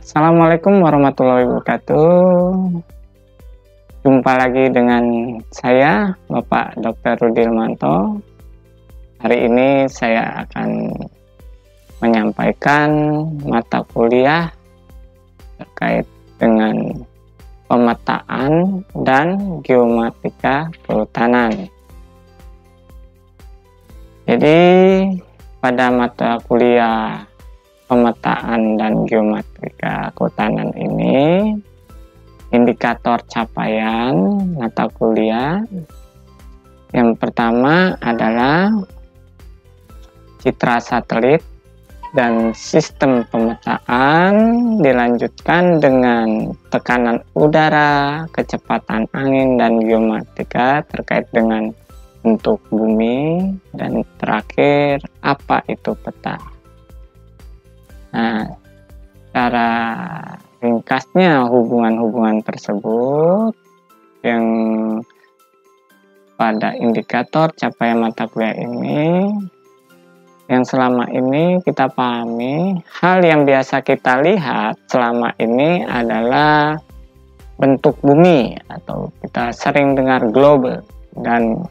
Assalamualaikum warahmatullahi wabarakatuh. Jumpa lagi dengan saya, Bapak Dr. Rudilmanto. Hari ini saya akan menyampaikan mata kuliah terkait dengan pemetaan dan geomatika kehutanan. Jadi pada mata kuliah pemetaan dan geomatika kehutanan ini, indikator capaian mata kuliah yang pertama adalah citra satelit dan sistem pemetaan, dilanjutkan dengan tekanan udara, kecepatan angin, dan geomatika terkait dengan bentuk bumi, dan terakhir apa itu peta. Nah, secara ringkasnya hubungan-hubungan tersebut yang pada indikator capaian mata kuliah ini, yang selama ini kita pahami, hal yang biasa kita lihat selama ini adalah bentuk bumi atau kita sering dengar globe, dan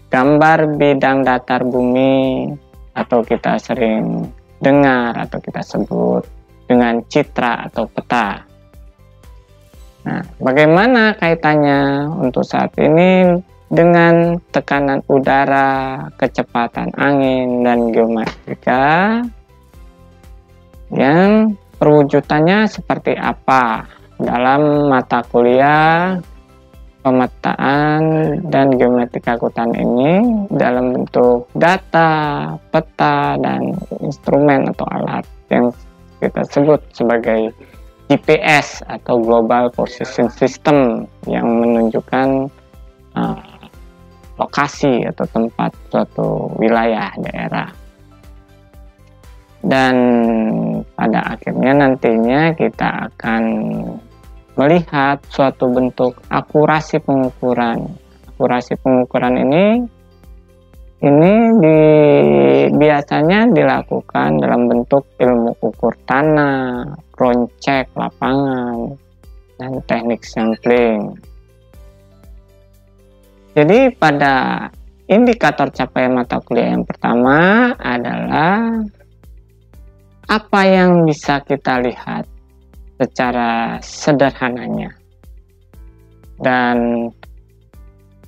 gambar bidang datar bumi atau kita sering dengar atau kita sebut dengan citra atau peta. Nah, bagaimana kaitannya untuk saat ini dengan tekanan udara, kecepatan angin, dan geomatika, yang perwujudannya seperti apa dalam mata kuliah pemetaan dan geomatika kehutanan ini dalam bentuk data, peta, dan instrumen atau alat yang kita sebut sebagai GPS atau Global Position System, yang menunjukkan lokasi atau tempat suatu wilayah daerah. Dan pada akhirnya nantinya kita akan melihat suatu bentuk akurasi pengukuran. Akurasi pengukuran ini biasanya dilakukan dalam bentuk ilmu ukur tanah, ground check lapangan, dan teknik sampling. Jadi pada indikator capaian mata kuliah yang pertama adalah apa yang bisa kita lihat secara sederhananya, dan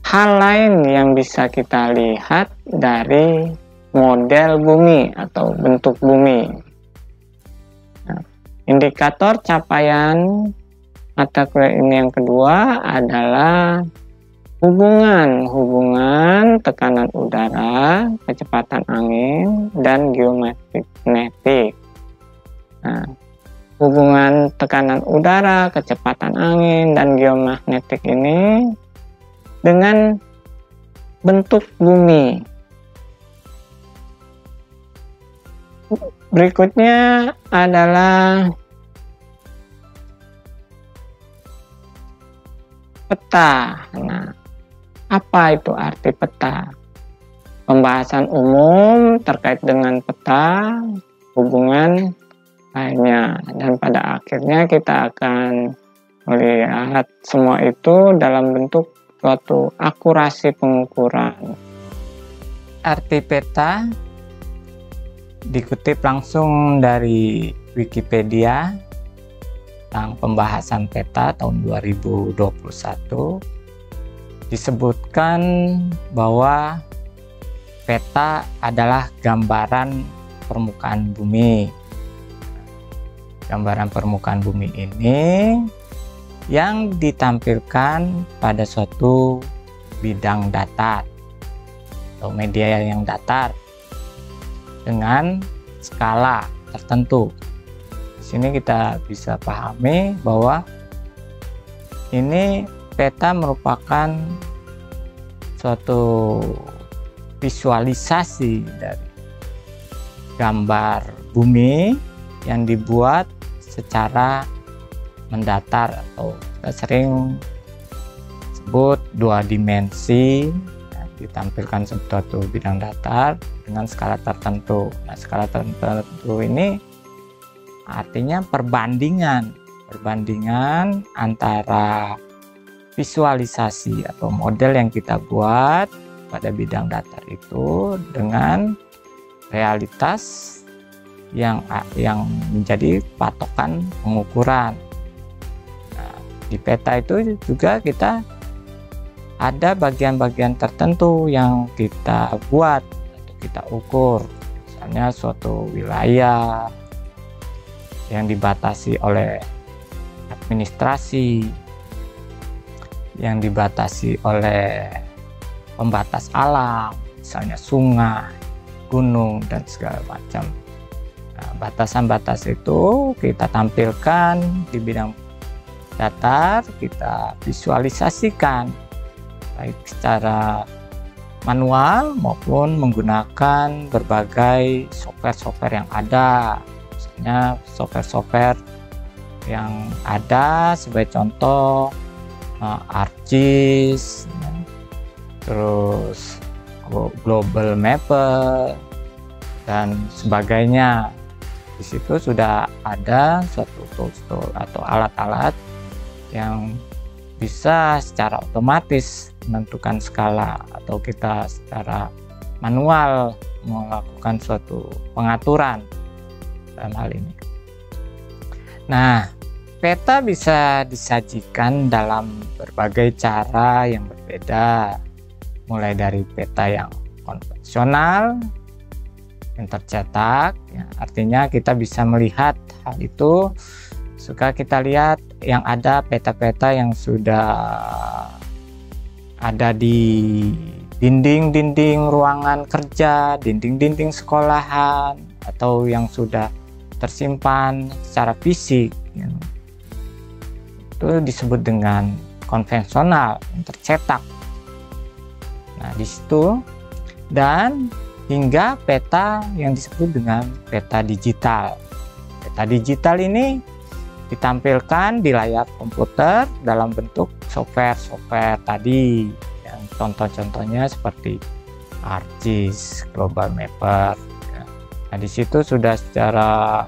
hal lain yang bisa kita lihat dari model bumi atau bentuk bumi. Nah, indikator capaian mata kuliah ini yang kedua adalah hubungan tekanan udara, kecepatan angin, dan geomagnetik. Nah, hubungan tekanan udara, kecepatan angin, dan geomagnetik ini dengan bentuk bumi. Berikutnya adalah peta. Nah, apa itu arti peta? Pembahasan umum terkait dengan peta, hubungan lainnya, dan pada akhirnya kita akan melihat semua itu dalam bentuk suatu akurasi pengukuran. Arti peta dikutip langsung dari Wikipedia tentang pembahasan peta tahun 2021. Disebutkan bahwa peta adalah gambaran permukaan bumi. Gambaran permukaan bumi ini yang ditampilkan pada suatu bidang datar atau media yang datar dengan skala tertentu. Di sini kita bisa pahami bahwa ini peta merupakan suatu visualisasi dari gambar bumi yang dibuat secara mendatar atau kita sering sebut dua dimensi, ditampilkan suatu bidang datar dengan skala tertentu. Nah, skala tertentu ini artinya perbandingan antara visualisasi atau model yang kita buat pada bidang datar itu dengan realitas yang menjadi patokan pengukuran. Nah, di peta itu juga kita ada bagian-bagian tertentu yang kita buat atau kita ukur, misalnya suatu wilayah yang dibatasi oleh administrasi, yang dibatasi oleh pembatas alam, misalnya sungai, gunung, dan segala macam. Nah, batasan-batas itu kita tampilkan di bidang datar, kita visualisasikan baik secara manual maupun menggunakan berbagai software-software yang ada. Misalnya software-software yang ada sebagai contoh ArcGIS, terus Global Mapper dan sebagainya. Di situ sudah ada suatu tools atau alat-alat yang bisa secara otomatis menentukan skala atau kita secara manual melakukan suatu pengaturan dalam hal ini. Nah, peta bisa disajikan dalam berbagai cara yang berbeda, mulai dari peta yang konvensional, yang tercetak, ya, artinya kita bisa melihat hal itu. Suka kita lihat yang ada peta-peta yang sudah ada di dinding-dinding ruangan kerja, dinding-dinding sekolahan, atau yang sudah tersimpan secara fisik, ya. Itu disebut dengan konvensional, yang tercetak. Nah, di situ, dan hingga peta yang disebut dengan peta digital. Peta digital ini ditampilkan di layar komputer dalam bentuk software tadi, yang contoh-contohnya seperti ArcGIS, Global Mapper. Nah, di situ sudah secara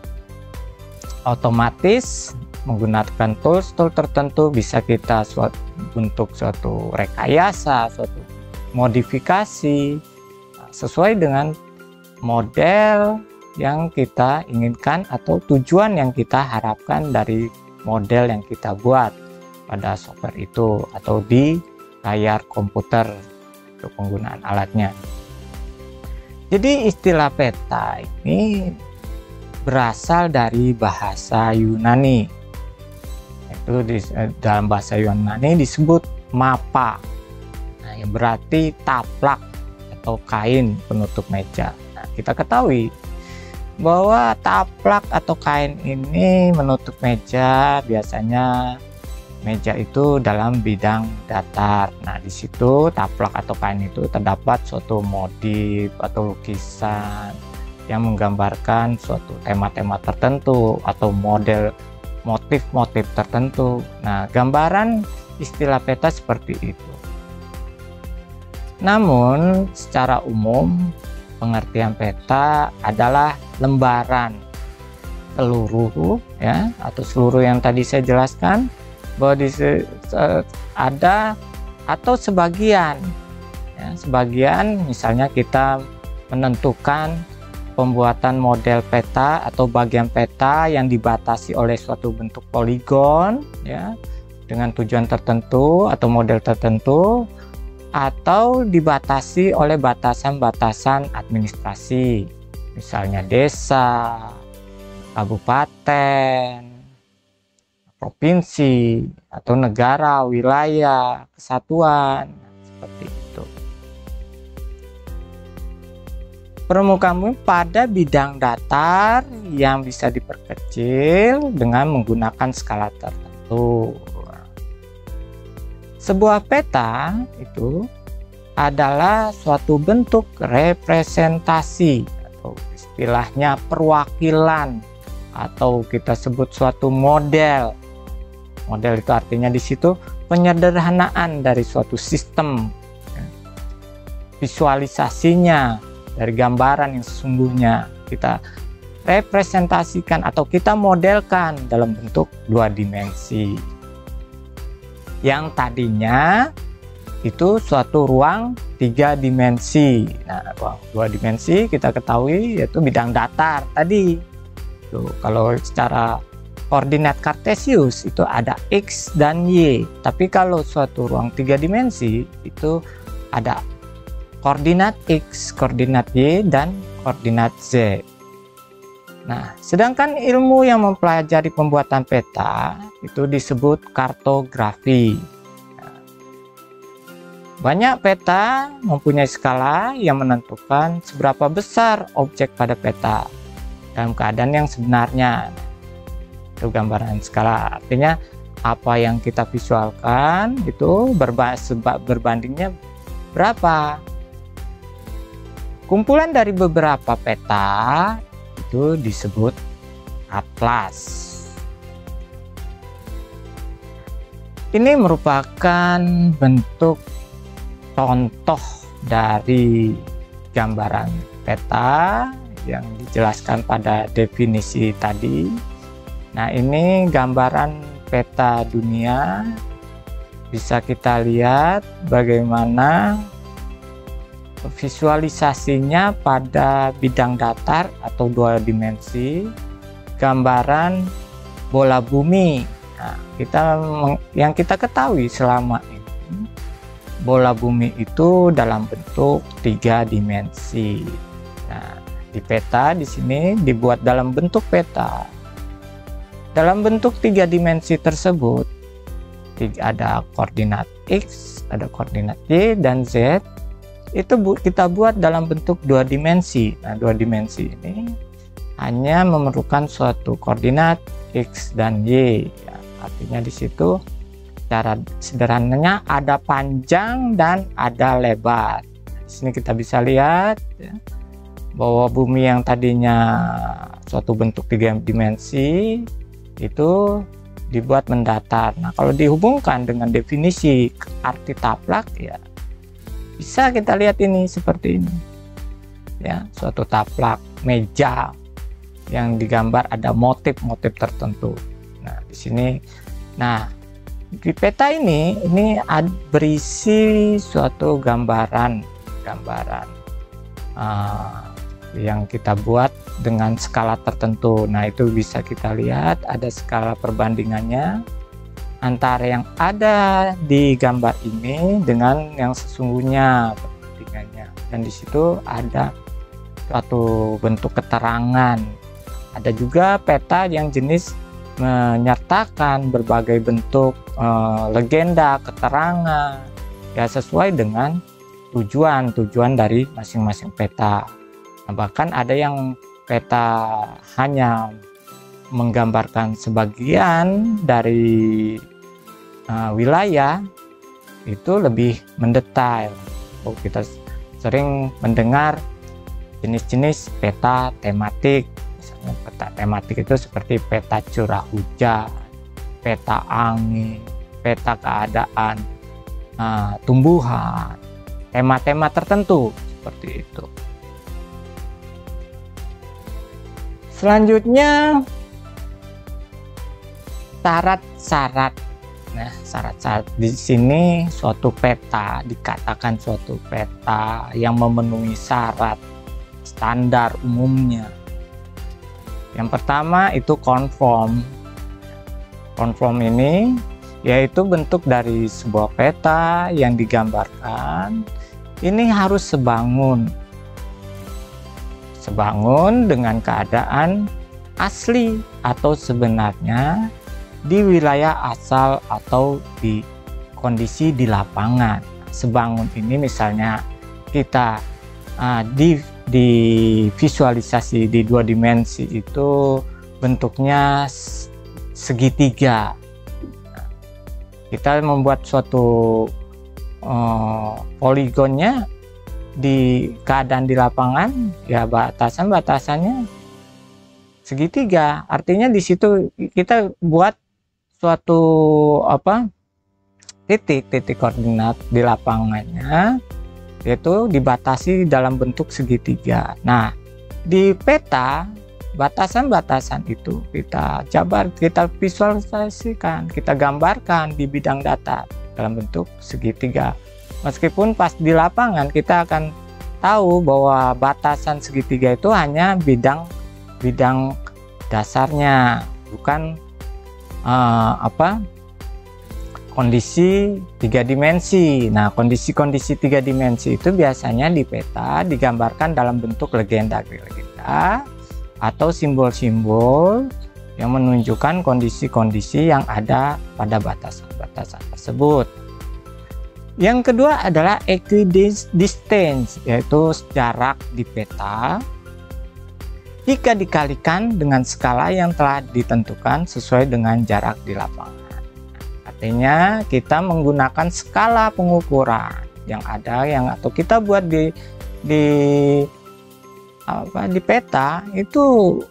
otomatis menggunakan tools tertentu bisa kita bentuk suatu rekayasa, suatu modifikasi sesuai dengan model yang kita inginkan atau tujuan yang kita harapkan dari model yang kita buat pada software itu atau di layar komputer untuk penggunaan alatnya. Jadi istilah peta ini berasal dari bahasa Yunani. Itu dalam bahasa Yunani disebut mapa. Nah, yang berarti taplak atau kain penutup meja. Nah, kita ketahui bahwa taplak atau kain ini menutup meja, biasanya meja itu dalam bidang datar. Nah, di situ taplak atau kain itu terdapat suatu motif atau lukisan yang menggambarkan suatu tema-tema tertentu atau model motif-motif tertentu. Nah, gambaran istilah peta seperti itu. Namun secara umum pengertian peta adalah lembaran seluruh, ya, atau seluruh yang tadi saya jelaskan, bahwa ada atau sebagian, ya, sebagian misalnya kita menentukan pembuatan model peta atau bagian peta yang dibatasi oleh suatu bentuk poligon, ya, dengan tujuan tertentu atau model tertentu, atau dibatasi oleh batasan-batasan administrasi, misalnya desa, kabupaten, provinsi, atau negara, wilayah, kesatuan, seperti itu. Permukaan bumi pada bidang datar yang bisa diperkecil dengan menggunakan skala tertentu. Sebuah peta itu adalah suatu bentuk representasi atau istilahnya perwakilan, atau kita sebut suatu model. Model itu artinya di situ penyederhanaan dari suatu sistem, visualisasinya dari gambaran yang sesungguhnya. Kita representasikan atau kita modelkan dalam bentuk 2 dimensi. Yang tadinya itu suatu ruang 3 dimensi. Nah, ruang 2 dimensi kita ketahui yaitu bidang datar tadi. Tuh, kalau secara koordinat kartesius itu ada X dan Y. Tapi kalau suatu ruang 3 dimensi itu ada koordinat X, koordinat Y, dan koordinat Z. Nah, sedangkan ilmu yang mempelajari pembuatan peta itu disebut kartografi. Banyak peta mempunyai skala yang menentukan seberapa besar objek pada peta dalam keadaan yang sebenarnya. Itu gambaran skala, artinya apa yang kita visualkan itu berbandingnya berapa. Kumpulan dari beberapa peta itu disebut atlas. Ini merupakan bentuk contoh dari gambaran peta yang dijelaskan pada definisi tadi. Nah, ini gambaran peta dunia. Bisa kita lihat bagaimana visualisasinya pada bidang datar atau 2 dimensi, gambaran bola bumi. Nah, yang kita ketahui selama ini, bola bumi itu dalam bentuk 3 dimensi. Nah, di peta di sini dibuat dalam bentuk peta. Dalam bentuk 3 dimensi tersebut ada koordinat X, ada koordinat Y dan Z. Itu kita buat dalam bentuk 2 dimensi. Nah, 2 dimensi ini hanya memerlukan suatu koordinat X dan Y. Ya, artinya di situ secara sederhananya ada panjang dan ada lebar. Di sini kita bisa lihat ya, bahwa bumi yang tadinya suatu bentuk 3 dimensi itu dibuat mendatar. Nah, kalau dihubungkan dengan definisi arti taplak ya bisa kita lihat ini seperti ini. Ya, suatu taplak meja yang digambar ada motif-motif tertentu. Nah, di sini di peta ini berisi suatu gambaran yang kita buat dengan skala tertentu. Nah, itu bisa kita lihat ada skala perbandingannya antara yang ada di gambar ini dengan yang sesungguhnya perbandingannya. Dan di situ ada suatu bentuk keterangan. Ada juga peta yang jenis menyertakan berbagai bentuk legenda, keterangan ya sesuai dengan tujuan dari masing-masing peta. Nah, bahkan ada yang peta hanya menggambarkan sebagian dari wilayah, itu lebih mendetail. Kita sering mendengar jenis-jenis peta tematik. Misalnya peta tematik itu seperti peta curah hujan, peta angin, peta keadaan tumbuhan, tema-tema tertentu seperti itu. Selanjutnya syarat-syarat. Nah, syarat-syarat di sini suatu peta dikatakan suatu peta yang memenuhi syarat standar umumnya. Yang pertama itu konform. Konform ini yaitu bentuk dari sebuah peta yang digambarkan ini harus sebangun dengan keadaan asli atau sebenarnya di wilayah asal atau di kondisi di lapangan. Sebangun ini misalnya kita di visualisasi di 2 dimensi itu bentuknya segitiga. Kita membuat suatu poligonnya di keadaan di lapangan ya batasannya segitiga. Artinya di situ kita buat suatu titik koordinat di lapangannya yaitu dibatasi dalam bentuk segitiga. Nah, di peta batasan-batasan itu kita jabar, kita visualisasikan, kita gambarkan di bidang data dalam bentuk segitiga. Meskipun pas di lapangan kita akan tahu bahwa batasan segitiga itu hanya bidang dasarnya, bukan kondisi 3 dimensi. Nah, kondisi-kondisi 3 dimensi itu biasanya di peta digambarkan dalam bentuk legenda atau simbol-simbol yang menunjukkan kondisi-kondisi yang ada pada batasan-batasan tersebut. Yang kedua adalah equidistance, yaitu jarak di peta jika dikalikan dengan skala yang telah ditentukan sesuai dengan jarak di lapangan. Artinya kita menggunakan skala pengukuran yang ada atau kita buat di peta itu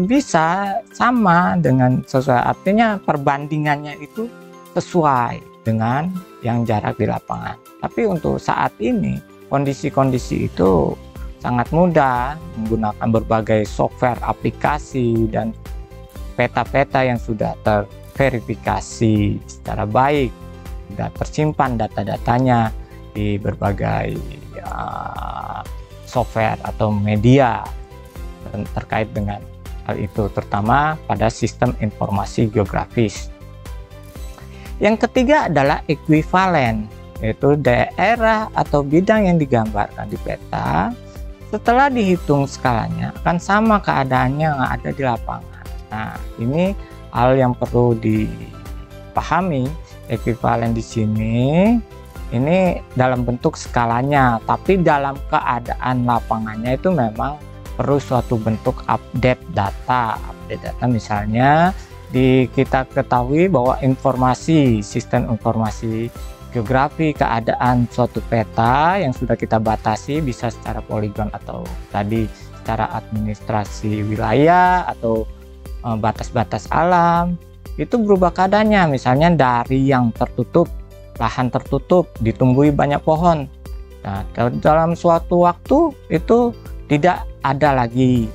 bisa sama dengan sesuai, artinya perbandingannya itu sesuai dengan yang jarak di lapangan. Tapi untuk saat ini kondisi-kondisi itu sangat mudah menggunakan berbagai software, aplikasi, dan peta-peta yang sudah terverifikasi secara baik, sudah tersimpan data-datanya di berbagai software atau media terkait dengan hal itu, terutama pada sistem informasi geografis. Yang ketiga adalah ekuivalen, yaitu daerah atau bidang yang digambarkan di peta setelah dihitung skalanya akan sama keadaannya yang ada di lapangan. Nah, ini hal yang perlu dipahami. Ekuivalen di sini ini dalam bentuk skalanya, tapi dalam keadaan lapangannya itu memang perlu suatu bentuk update data. Misalnya kita ketahui bahwa informasi sistem informasi geografi keadaan suatu peta yang sudah kita batasi bisa secara poligon atau tadi secara administrasi wilayah atau batas-batas alam, itu berubah keadaannya. Misalnya dari yang tertutup, lahan tertutup ditumbuhi banyak pohon. Nah, dalam suatu waktu itu tidak ada lagi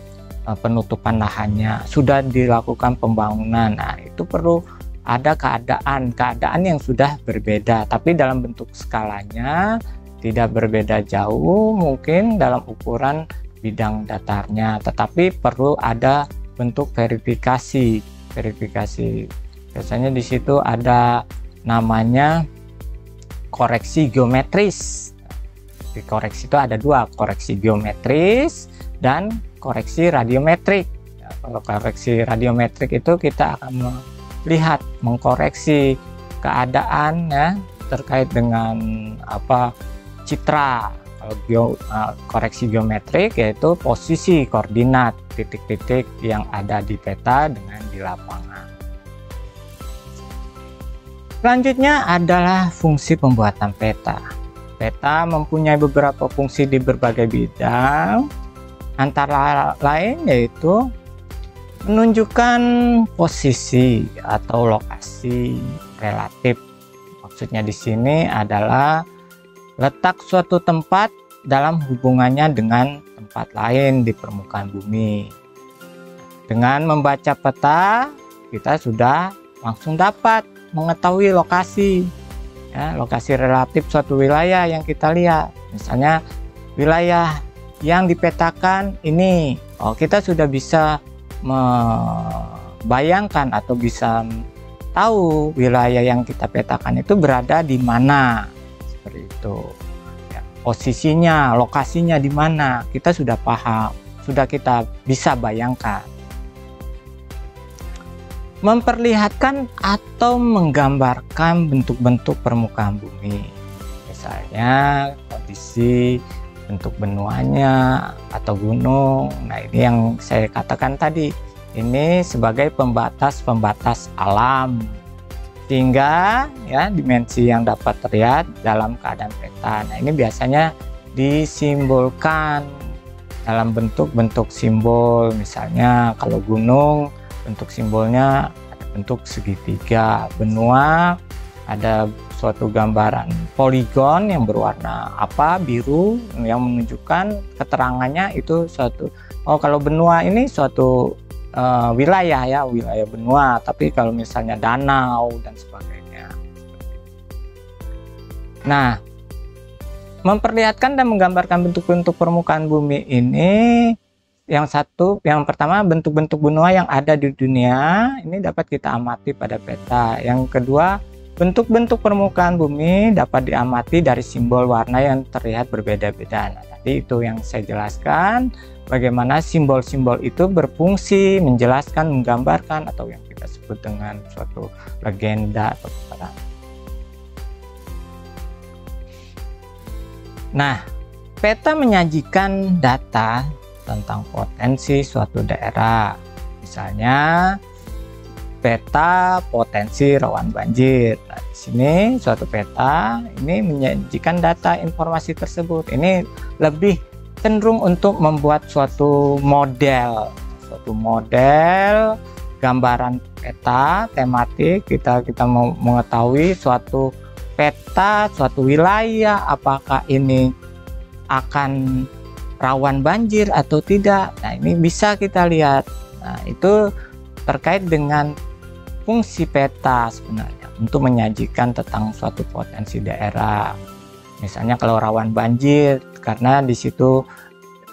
penutupan lahannya, sudah dilakukan pembangunan. Nah, itu perlu ada keadaan yang sudah berbeda, tapi dalam bentuk skalanya tidak berbeda jauh mungkin dalam ukuran bidang datarnya, tetapi perlu ada bentuk verifikasi. Biasanya di situ ada namanya koreksi geometris. Di koreksi itu ada dua, koreksi geometris dan koreksi radiometrik. Kalau koreksi radiometrik itu kita akan melihat, mengkoreksi keadaan terkait dengan citra. Kalau koreksi geometrik yaitu posisi koordinat titik-titik yang ada di peta dengan di lapangan. Selanjutnya adalah fungsi pembuatan peta. Peta mempunyai beberapa fungsi di berbagai bidang, antara lain yaitu menunjukkan posisi atau lokasi relatif. Maksudnya di sini adalah letak suatu tempat dalam hubungannya dengan tempat lain di permukaan bumi. Dengan membaca peta, kita sudah langsung dapat mengetahui lokasi, lokasi relatif suatu wilayah yang kita lihat. Misalnya wilayah yang dipetakan ini, kita sudah bisa membayangkan atau bisa tahu wilayah yang kita petakan itu berada di mana. Seperti itu ya, posisinya, lokasinya di mana kita sudah paham, sudah kita bisa bayangkan. Memperlihatkan atau menggambarkan bentuk-bentuk permukaan bumi, misalnya kondisi bentuk benuanya atau gunung. Nah, ini yang saya katakan tadi, ini sebagai pembatas alam, sehingga dimensi yang dapat terlihat dalam keadaan peta. Nah, ini biasanya disimbolkan dalam bentuk-bentuk simbol. Misalnya kalau gunung, bentuk simbolnya ada bentuk segitiga, benua ada suatu gambaran poligon yang berwarna biru yang menunjukkan keterangannya itu suatu oh kalau benua ini suatu wilayah ya, wilayah benua, tapi kalau misalnya danau dan sebagainya. Nah, memperlihatkan dan menggambarkan bentuk-bentuk permukaan bumi ini, yang pertama bentuk-bentuk benua yang ada di dunia ini dapat kita amati pada peta. Yang kedua, bentuk-bentuk permukaan bumi dapat diamati dari simbol warna yang terlihat berbeda-beda. Nah, tadi itu yang saya jelaskan, bagaimana simbol-simbol itu berfungsi menjelaskan, menggambarkan, atau yang kita sebut dengan suatu legenda atau keterangan. Nah, peta menyajikan data tentang potensi suatu daerah. Misalnya peta potensi rawan banjir. Nah, di sini suatu peta ini menyajikan data informasi tersebut. Ini lebih cenderung untuk membuat suatu model gambaran peta tematik. Kita mau mengetahui suatu peta, suatu wilayah, apakah ini akan rawan banjir atau tidak. Nah, ini bisa kita lihat. Nah, itu terkait dengan fungsi peta sebenarnya untuk menyajikan tentang suatu potensi daerah. Misalnya kalau rawan banjir, karena di situ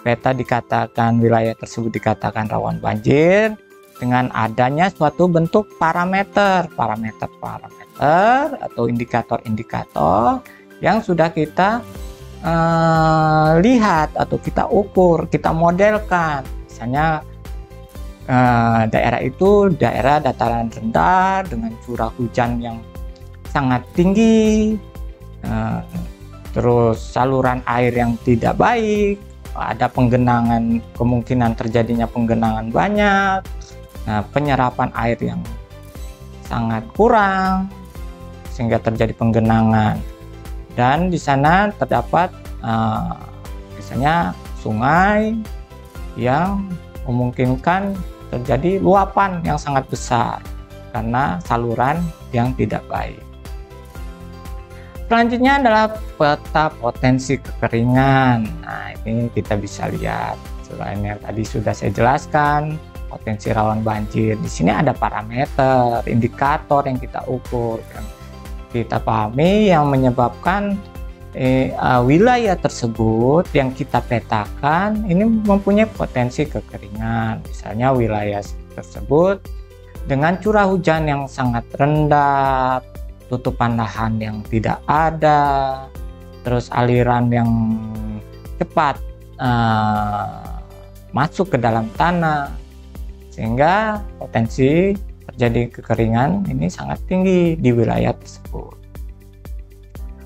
peta dikatakan, wilayah tersebut dikatakan rawan banjir dengan adanya suatu bentuk parameter atau indikator-indikator yang sudah kita lihat atau kita ukur, kita modelkan. Misalnya daerah itu daerah dataran rendah dengan curah hujan yang sangat tinggi, terus saluran air yang tidak baik, ada penggenangan, kemungkinan terjadinya penggenangan banyak, penyerapan air yang sangat kurang sehingga terjadi penggenangan, dan di sana terdapat misalnya sungai yang memungkinkan terjadi luapan yang sangat besar karena saluran yang tidak baik. Selanjutnya adalah peta potensi kekeringan. Nah, ini kita bisa lihat selain yang tadi sudah saya jelaskan, potensi rawan banjir. Di sini ada parameter, indikator yang kita ukur, yang kita pahami yang menyebabkan wilayah tersebut yang kita petakan ini mempunyai potensi kekeringan. Misalnya wilayah tersebut dengan curah hujan yang sangat rendah, tutupan lahan yang tidak ada, terus aliran yang cepat masuk ke dalam tanah, sehingga potensi terjadi kekeringan ini sangat tinggi di wilayah tersebut.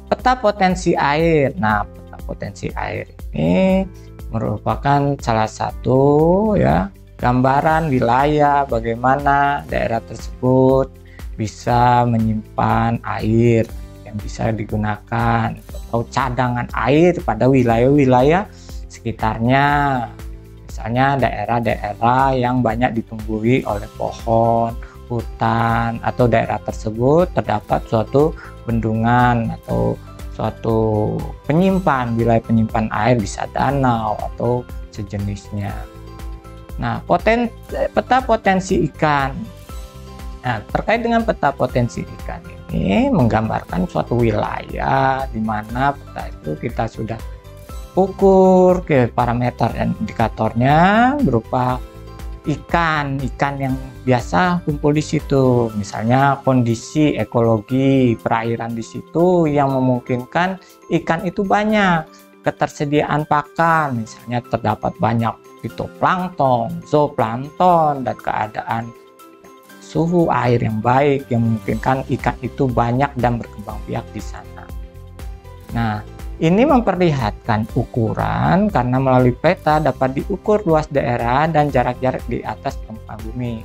Peta potensi air. Nah, peta potensi air ini merupakan salah satu ya gambaran wilayah bagaimana daerah tersebut bisa menyimpan air yang bisa digunakan atau cadangan air pada wilayah-wilayah sekitarnya. Misalnya daerah-daerah yang banyak ditumbuhi oleh pohon, hutan, atau daerah tersebut terdapat suatu bendungan atau suatu wilayah penyimpan air, bisa danau atau sejenisnya. Nah, peta potensi ikan. Nah, terkait dengan peta potensi ikan ini menggambarkan suatu wilayah di mana peta itu kita sudah ukur ke parameter dan indikatornya berupa ikan yang biasa kumpul di situ. Misalnya kondisi ekologi perairan di situ yang memungkinkan ikan itu banyak, ketersediaan pakan, misalnya terdapat banyak fitoplankton, zooplankton, dan keadaan suhu air yang baik yang memungkinkan ikan itu banyak dan berkembang biak di sana. Nah, ini memperlihatkan ukuran karena melalui peta dapat diukur luas daerah dan jarak-jarak di atas permukaan bumi.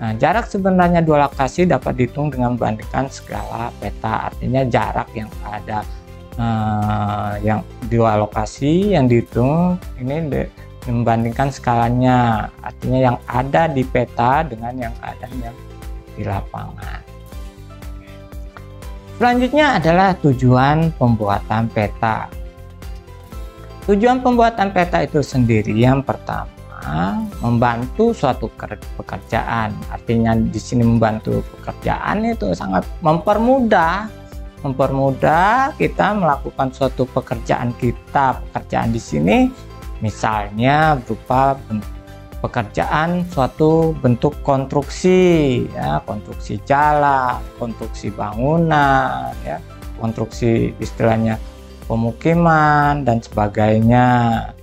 Nah, jarak sebenarnya dua lokasi dapat dihitung dengan membandingkan skala peta, artinya jarak yang ada yang dua lokasi yang dihitung ini membandingkan skalanya, artinya yang ada di peta dengan yang ada di lapangan. Selanjutnya adalah tujuan pembuatan peta. Tujuan pembuatan peta itu sendiri yang pertama membantu suatu pekerjaan. Artinya di sini membantu pekerjaan itu sangat mempermudah kita melakukan suatu pekerjaan kita. Pekerjaan di sini misalnya berupa pekerjaan suatu bentuk konstruksi, ya, konstruksi jalan, konstruksi bangunan, ya, konstruksi istilahnya pemukiman dan sebagainya.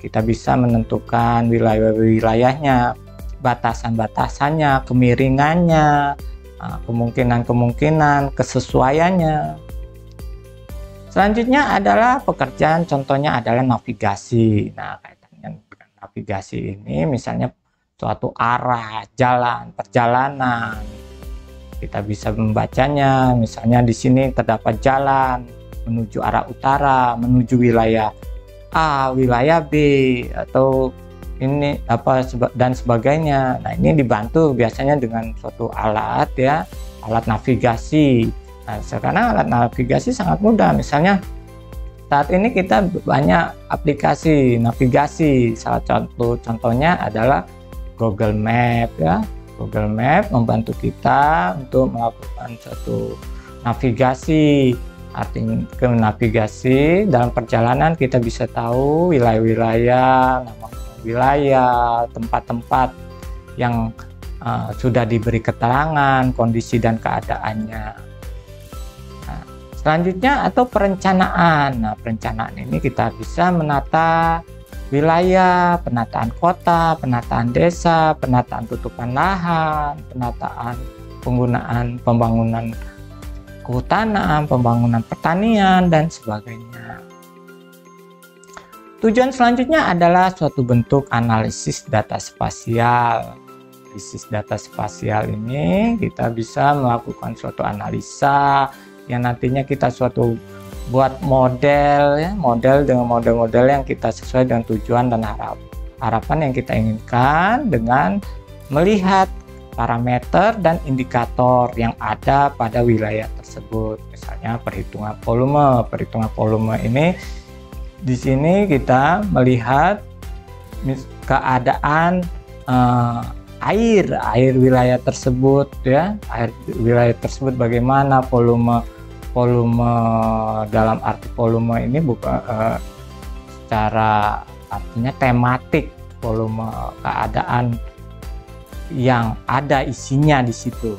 Kita bisa menentukan wilayah-wilayahnya, batasan-batasannya, kemiringannya, kemungkinan-kemungkinan, kesesuaiannya. Selanjutnya adalah pekerjaan, contohnya adalah navigasi. Nah, kaitannya dengan navigasi ini misalnya suatu arah, jalan, perjalanan. Kita bisa membacanya, misalnya di sini terdapat jalan menuju arah utara, menuju wilayah A, wilayah B, atau ini apa dan sebagainya. Nah, ini dibantu biasanya dengan suatu alat, ya, alat navigasi. Nah, sekarang alat navigasi sangat mudah. Misalnya saat ini kita banyak aplikasi navigasi. Salah satu contohnya adalah Google Map, ya. Google Map membantu kita untuk melakukan suatu navigasi. Artinya ke navigasi dalam perjalanan kita bisa tahu wilayah-wilayah, nama wilayah, tempat-tempat yang sudah diberi keterangan, kondisi dan keadaannya. Nah, selanjutnya atau perencanaan. Nah, perencanaan ini kita bisa menata wilayah, penataan kota, penataan desa, penataan tutupan lahan, penataan penggunaan pembangunan kehutanan, pembangunan pertanian, dan sebagainya. Tujuan selanjutnya adalah suatu bentuk analisis data spasial. Analisis data spasial ini kita bisa melakukan suatu analisa yang nantinya kita suatu buat model, ya, model dengan model-model yang kita sesuai dengan tujuan dan harapan yang kita inginkan dengan melihat parameter dan indikator yang ada pada wilayah tersebut. Misalnya perhitungan volume. Perhitungan volume ini di sini kita melihat keadaan air wilayah tersebut, ya. Air wilayah tersebut bagaimana, volume dalam arti volume ini bukan secara artinya tematik, volume keadaan yang ada isinya di situ.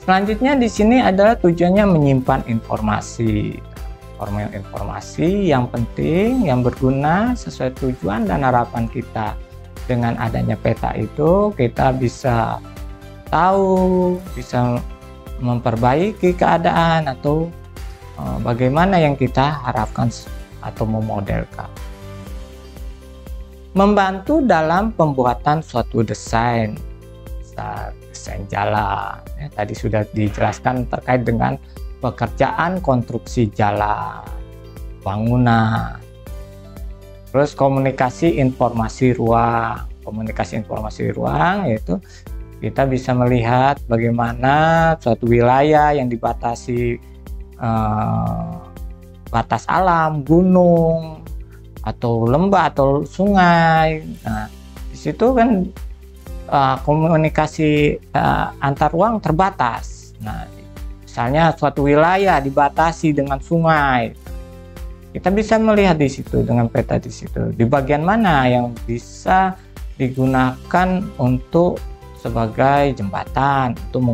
Selanjutnya di sini adalah tujuannya menyimpan informasi yang penting, yang berguna sesuai tujuan dan harapan kita. Dengan adanya peta itu kita bisa tahu, bisa memperbaiki keadaan atau bagaimana yang kita harapkan atau memodelkan. Membantu dalam pembuatan suatu desain jalan, ya, tadi sudah dijelaskan terkait dengan pekerjaan konstruksi jalan, bangunan, terus komunikasi informasi ruang yaitu kita bisa melihat bagaimana suatu wilayah yang dibatasi batas alam, gunung, atau lembah atau sungai. Nah, di situ kan komunikasi antar ruang terbatas. Nah, misalnya suatu wilayah dibatasi dengan sungai, kita bisa melihat di situ dengan peta di situ. Di bagian mana yang bisa digunakan untuk sebagai jembatan untuk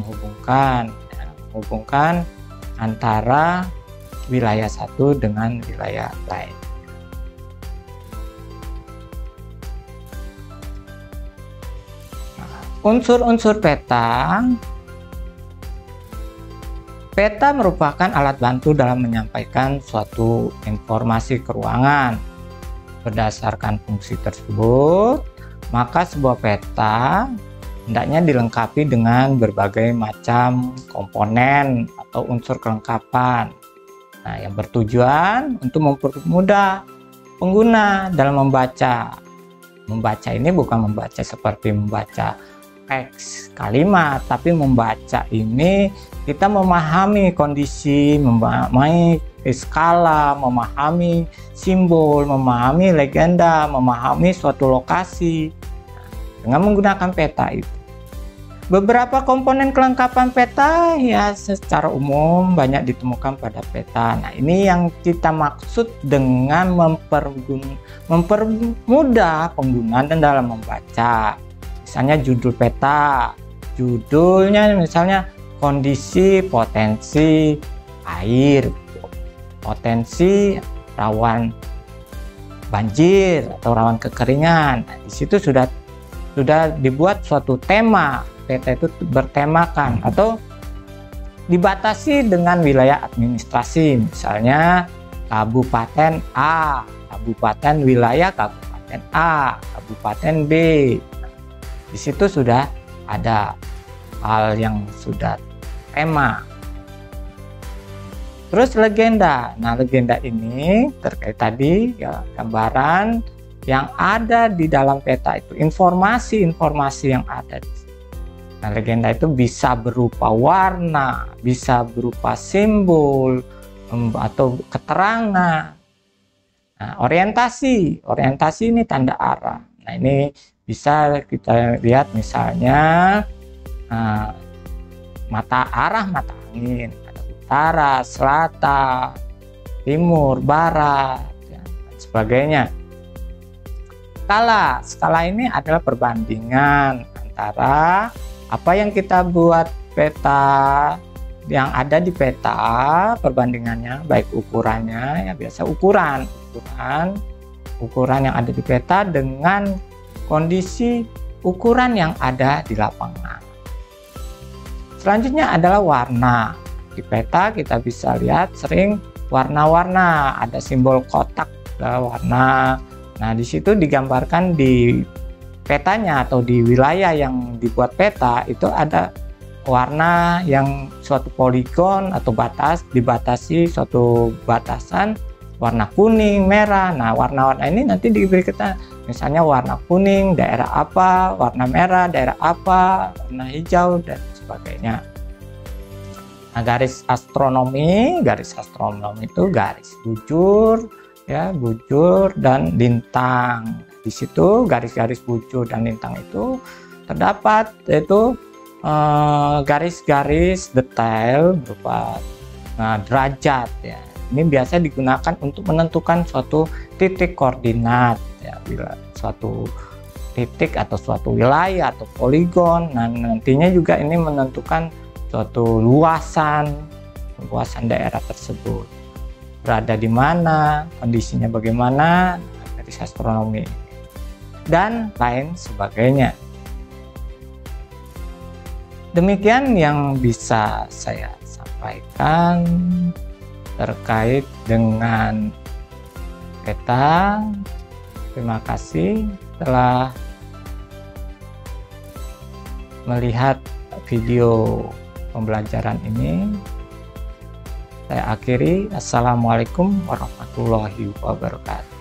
menghubungkan antara wilayah satu dengan wilayah lain. Unsur-unsur peta. Peta merupakan alat bantu dalam menyampaikan suatu informasi keuangan. Berdasarkan fungsi tersebut, maka sebuah peta hendaknya dilengkapi dengan berbagai macam komponen atau unsur kelengkapan. Nah, yang bertujuan untuk mempermudah pengguna dalam membaca. Membaca ini bukan membaca seperti membaca teks kalimat, tapi membaca ini kita memahami kondisi, memahami memasuki skala, memahami simbol, memahami legenda, memahami suatu lokasi dengan menggunakan peta itu. Beberapa komponen kelengkapan peta ya secara umum banyak ditemukan pada peta. Nah, ini yang kita maksud dengan mempermudah penggunaan dan dalam membaca. Misalnya judul peta, judulnya misalnya kondisi potensi air, potensi rawan banjir atau rawan kekeringan. Nah, di situ sudah dibuat suatu tema. Peta itu bertemakan atau dibatasi dengan wilayah administrasi, misalnya Kabupaten A, Kabupaten wilayah Kabupaten A, Kabupaten B. Di situ sudah ada hal yang sudah tema. Terus legenda. Nah, legenda ini terkait tadi ya, gambaran yang ada di dalam peta itu, informasi-informasi yang ada di situ. Nah, legenda itu bisa berupa warna, bisa berupa simbol atau keterangan. Nah, orientasi ini tanda arah. Nah, ini bisa kita lihat misalnya arah mata angin, ada utara, selatan, timur, barat, dan sebagainya. Skala ini adalah perbandingan antara apa yang kita buat peta, yang ada di peta, perbandingannya baik ukurannya ya biasa ukuran yang ada di peta dengan kondisi ukuran yang ada di lapangan. Selanjutnya adalah warna. Di peta kita bisa lihat sering warna-warna, ada simbol kotak warna. Nah, di situ digambarkan di petanya atau di wilayah yang dibuat peta itu ada warna yang suatu poligon atau dibatasi suatu batasan warna kuning, merah. Nah, warna-warna ini nanti diberi kita misalnya warna kuning daerah apa, warna merah daerah apa, warna hijau dan sebagainya. Nah, garis astronomi itu garis bujur ya, bujur dan lintang. Di situ garis-garis bujur dan lintang itu terdapat yaitu garis-garis detail berupa derajat ya. Ini biasa digunakan untuk menentukan suatu titik koordinat ya, suatu titik atau suatu wilayah atau poligon. Nah, nantinya juga ini menentukan suatu luasan daerah tersebut berada di mana, kondisinya bagaimana, garis astronomi dan lain sebagainya. Demikian yang bisa saya sampaikan terkait dengan peta. Terima kasih telah melihat video pembelajaran ini. Saya akhiri. Assalamualaikum warahmatullahi wabarakatuh.